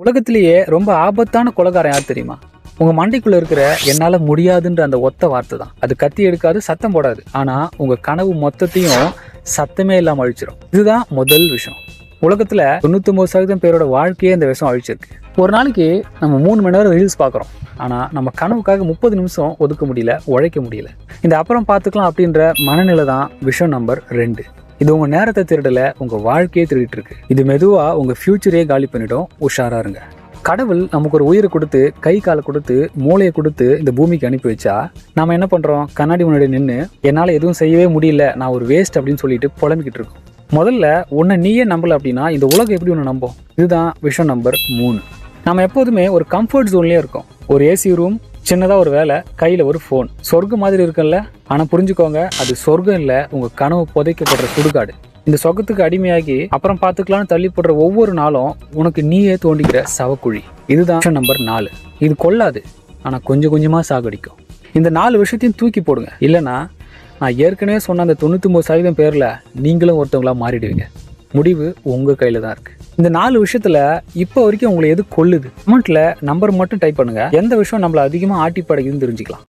உலகத்திலேயே ரொம்ப ஆபத்தான கொலைகாரன் யார் தெரியுமா? உங்க மண்டைக்குள்ள இருக்கிற என்னால முடியாதுன்ற அந்த ஒத்த வார்த்தை தான். அது கத்தி எடுக்காது, சத்தம் போடாது. ஆனா உங்க கனவு மொத்தத்தையும் சத்தமே இல்லாம அழிச்சிடும். இதுதான் முதல் விஷயம். உலகத்துல 99% பேரோட வாழ்க்கையே இந்த விஷயம் அழிச்சிருக்கு. ஒரு நாளைக்கு நம்ம 3 மணி நேரம் ரீல்ஸ் பாக்குறோம். ஆனா நம்ம கனவுக்காக 30 நிமிஷம் ஒதுக்க முடியல, உழைக்க முடியல. இந்த அப்புறம் பாத்துக்கலாம் அப்படின்ற மனநிலை தான் விஷயம் நம்பர் 2. இது உங்க நேரத்தை திருடல, உங்க வாழ்க்கையே திருடிட்டு இருக்கு. இது மெதுவா உங்க ஃபியூச்சரே காலி பண்ணிடும். உஷாரா இருங்க. கடவுள் நமக்கு ஒரு உயிரை கொடுத்து, கை காலை கொடுத்து, மூளையை கொடுத்து இந்த பூமிக்கு அனுப்பி வச்சா நாம என்ன பண்றோம்? கண்ணாடி முன்னாடி நின்று என்னால எதுவும் செய்யவே முடியல, நான் ஒரு வேஸ்ட் அப்படின்னு சொல்லிட்டு புலம்பிக்கிட்டு இருக்கோம். முதல்ல உன்னை நீயே நம்பல அப்படின்னா இந்த உலகம் எப்படி உன்னை நம்பும்? இதுதான் விஷயம் நம்பர் 3. நம்ம எப்போதுமே ஒரு கம்ஃபர்ட் ஜோன்லயே இருக்கோம். ஒரு ஏசி ரூம், சின்னதா ஒரு வேலை, கையில ஒரு போன். சொர்க்கம் மாதிரி இருக்குல்ல? ஆனா புரிஞ்சுக்கோங்க, அது சொர்க்கம் இல்ல, உங்க கனவு புதைக்கப்படுற சுடுகாடு. இந்த சொர்க்கத்துக்கு அடிமையாகி அப்புறம் பார்த்துக்கலாம்னு தள்ளி போடுற ஒவ்வொரு நாளும் உனக்கு நீயே தோண்டிக்கிற சவக்குழி. இதுதான் விஷயம் நம்பர் 4. இது கொல்லாது, ஆனா கொஞ்சம் கொஞ்சமா சாகடிக்கும். இந்த 4 விஷயத்தையும் தூக்கி போடுங்க. இல்லைன்னா நான் ஏற்கனவே சொன்ன அந்த 99% பேர்ல நீங்களும் ஒருத்தவங்களா மாறிடுவீங்க. முடிவு உங்க கையில தான் இருக்கு. இந்த 4 விஷயத்துல இப்போ வரைக்கும் உங்களை எது கொல்லுது? கமெண்ட்ல நம்பர் மட்டும் டைப் பண்ணுங்க. எந்த விஷயம் நம்மள அதிகமா ஆட்டி படைக்குதுன்னு தெரிஞ்சுக்கலாம்.